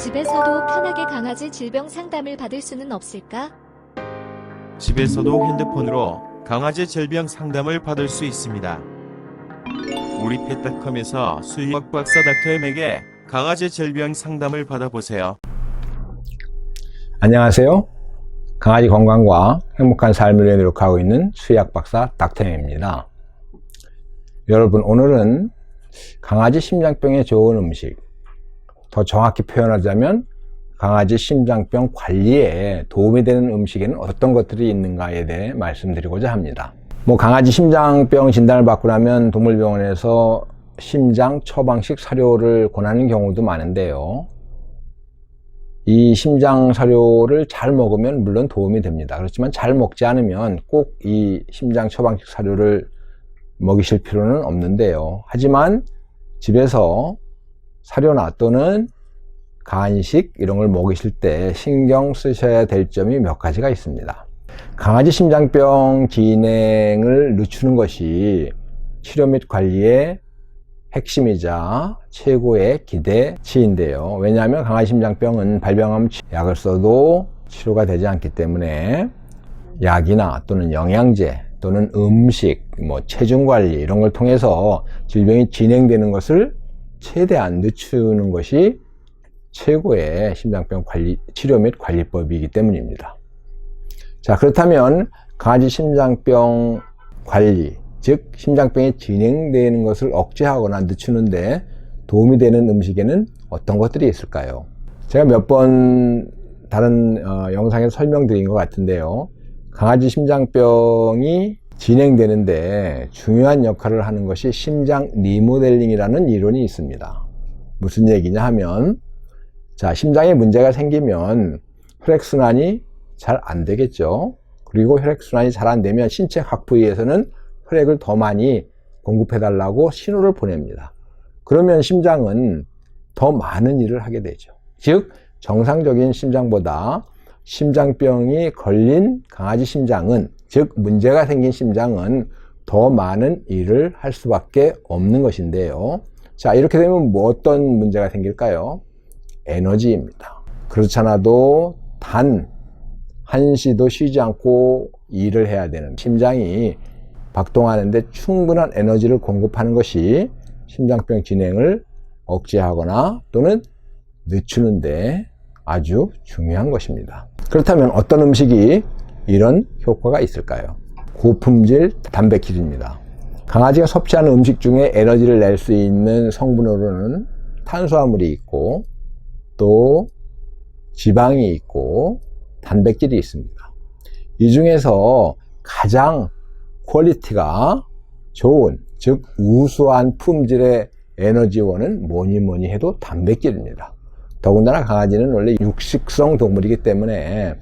집에서도 편하게 강아지 질병 상담을 받을 수는 없을까? 집에서도 핸드폰으로 강아지 질병 상담을 받을 수 있습니다. 우리 펫닷컴에서 수의학 박사 닥터엠에게 강아지 질병 상담을 받아보세요. 안녕하세요. 강아지 건강과 행복한 삶을 위해 노력하고 있는 수의학 박사 닥터엠입니다. 여러분, 오늘은 강아지 심장병에 좋은 음식, 더 정확히 표현하자면 강아지 심장병 관리에 도움이 되는 음식에는 어떤 것들이 있는가에 대해 말씀드리고자 합니다. 강아지 심장병 진단을 받고 나면 동물병원에서 심장 처방식 사료를 권하는 경우도 많은데요. 이 심장 사료를 잘 먹으면 물론 도움이 됩니다. 그렇지만 잘 먹지 않으면 꼭 이 심장 처방식 사료를 먹이실 필요는 없는데요. 하지만 집에서 사료나 또는 간식 이런 걸 먹이실 때 신경 쓰셔야 될 점이 몇 가지가 있습니다. 강아지 심장병 진행을 늦추는 것이 치료 및 관리의 핵심이자 최고의 기대치인데요. 왜냐하면 강아지 심장병은 발병하면 약을 써도 치료가 되지 않기 때문에 약이나 또는 영양제 또는 음식, 체중 관리 이런 걸 통해서 질병이 진행되는 것을 최대한 늦추는 것이 최고의 심장병 관리, 치료 및 관리법이기 때문입니다. 자, 그렇다면 강아지 심장병 관리, 즉 심장병이 진행되는 것을 억제하거나 늦추는데 도움이 되는 음식에는 어떤 것들이 있을까요? 제가 몇 번 다른 영상에서 설명드린 것 같은데요. 강아지 심장병이 진행되는데 중요한 역할을 하는 것이 심장 리모델링이라는 이론이 있습니다. 무슨 얘기냐 하면, 자, 심장에 문제가 생기면 혈액순환이 잘 안 되겠죠. 그리고 혈액순환이 잘 안 되면 신체 각 부위에서는 혈액을 더 많이 공급해 달라고 신호를 보냅니다. 그러면 심장은 더 많은 일을 하게 되죠. 즉, 정상적인 심장보다 심장병이 걸린 강아지 심장은, 즉 문제가 생긴 심장은 더 많은 일을 할 수밖에 없는 것인데요. 자, 이렇게 되면 어떤 문제가 생길까요? 에너지입니다. 그렇지 않아도 단 한시도 쉬지 않고 일을 해야 되는 심장이 박동하는데 충분한 에너지를 공급하는 것이 심장병 진행을 억제하거나 또는 늦추는데 아주 중요한 것입니다. 그렇다면 어떤 음식이 이런 효과가 있을까요? 고품질 단백질입니다. 강아지가 섭취하는 음식 중에 에너지를 낼 수 있는 성분으로는 탄수화물이 있고 또 지방이 있고 단백질이 있습니다. 이 중에서 가장 퀄리티가 좋은, 즉 우수한 품질의 에너지원은 뭐니 해도 단백질입니다. 더군다나 강아지는 원래 육식성 동물이기 때문에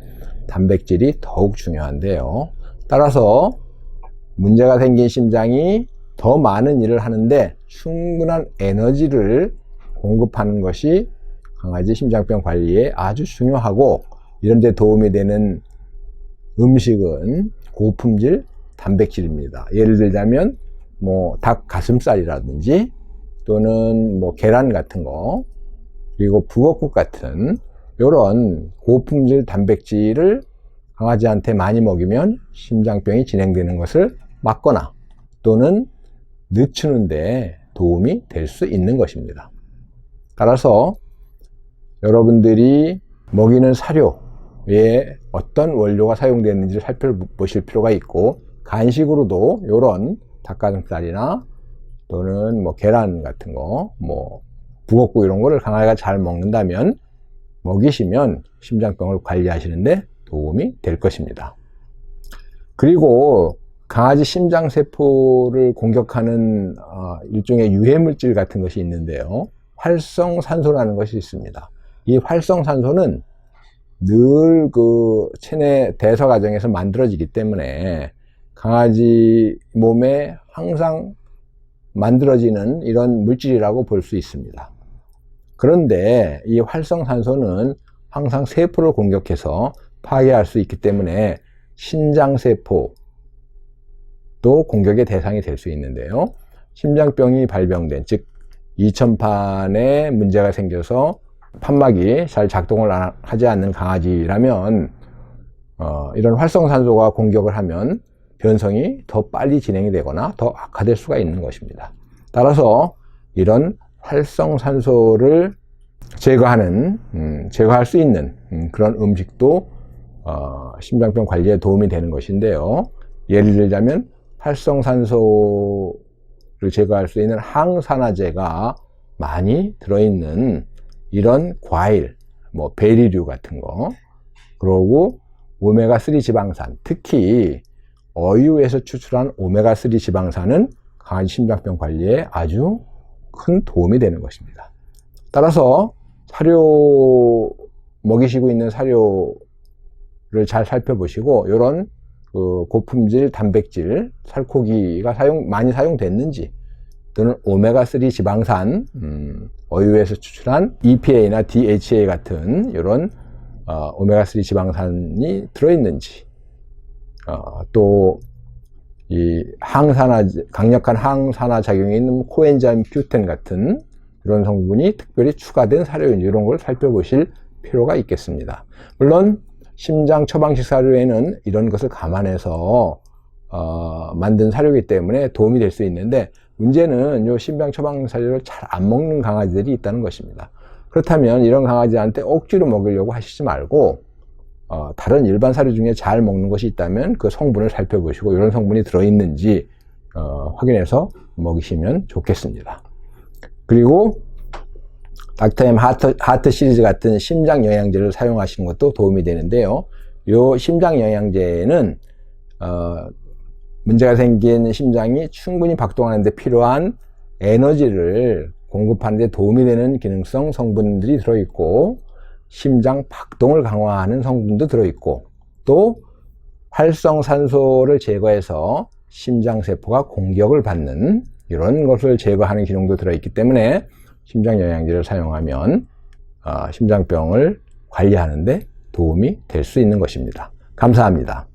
단백질이 더욱 중요한데요. 따라서 문제가 생긴 심장이 더 많은 일을 하는데 충분한 에너지를 공급하는 것이 강아지 심장병 관리에 아주 중요하고, 이런 데 도움이 되는 음식은 고품질 단백질입니다. 예를 들자면 닭 가슴살이라든지 또는 계란 같은 거, 그리고 북엇국 같은 이런 고품질 단백질을 강아지한테 많이 먹이면 심장병이 진행되는 것을 막거나 또는 늦추는데 도움이 될 수 있는 것입니다. 따라서 여러분들이 먹이는 사료에 어떤 원료가 사용되는지를 살펴보실 필요가 있고, 간식으로도 이런 닭가슴살이나 또는 계란 같은 거, 북엇국 이런 거를 강아지가 잘 먹는다면 먹이시면 심장병을 관리하시는데 도움이 될 것입니다. 그리고 강아지 심장세포를 공격하는 일종의 유해물질 같은 것이 있는데요. 활성산소라는 것이 있습니다. 이 활성산소는 늘 체내 대사 과정에서 만들어지기 때문에 강아지 몸에 항상 만들어지는 이런 물질이라고 볼 수 있습니다. 그런데 이 활성산소는 항상 세포를 공격해서 파괴할 수 있기 때문에 신장세포도 공격의 대상이 될 수 있는데요. 심장병이 발병된, 즉 이천판에 문제가 생겨서 판막이 잘 작동을 하지 않는 강아지라면 이런 활성산소가 공격을 하면 변성이 더 빨리 진행이 되거나 더 악화될 수가 있는 것입니다. 따라서 이런 활성산소를 제거할 수 있는 그런 음식도 심장병 관리에 도움이 되는 것인데요. 예를 들자면 활성산소를 제거할 수 있는 항산화제가 많이 들어있는 이런 과일, 뭐 베리류 같은 거, 그리고 오메가3 지방산, 특히 어유에서 추출한 오메가3 지방산은 강아지 심장병 관리에 아주 큰 도움이 되는 것입니다. 따라서 먹이시고 있는 사료를 잘 살펴보시고, 이런 고품질 단백질, 살코기가 많이 사용됐는지, 또는 오메가3 지방산, 어유에서 추출한 EPA나 DHA 같은 이런 오메가3 지방산이 들어있는지, 또 이 강력한 항산화 작용이 있는 코엔자임 Q10 같은 이런 성분이 특별히 추가된 사료인지 이런 걸 살펴보실 필요가 있겠습니다. 물론 심장 처방식 사료에는 이런 것을 감안해서 만든 사료이기 때문에 도움이 될 수 있는데, 문제는 요 심장 처방 사료를 잘 안 먹는 강아지들이 있다는 것입니다. 그렇다면 이런 강아지한테 억지로 먹이려고 하시지 말고 다른 일반 사료 중에 잘 먹는 것이 있다면 그 성분을 살펴보시고 이런 성분이 들어있는지 확인해서 먹이시면 좋겠습니다. 그리고 닥터엠 하트 시리즈 같은 심장 영양제를 사용하시는 것도 도움이 되는데요. 이 심장 영양제는 문제가 생긴 심장이 충분히 박동하는 데 필요한 에너지를 공급하는 데 도움이 되는 기능성 성분들이 들어있고, 심장 박동을 강화하는 성분도 들어있고, 또 활성산소를 제거해서 심장세포가 공격을 받는 이런 것을 제거하는 기능도 들어있기 때문에 심장 영양제를 사용하면 심장병을 관리하는 데 도움이 될 수 있는 것입니다. 감사합니다.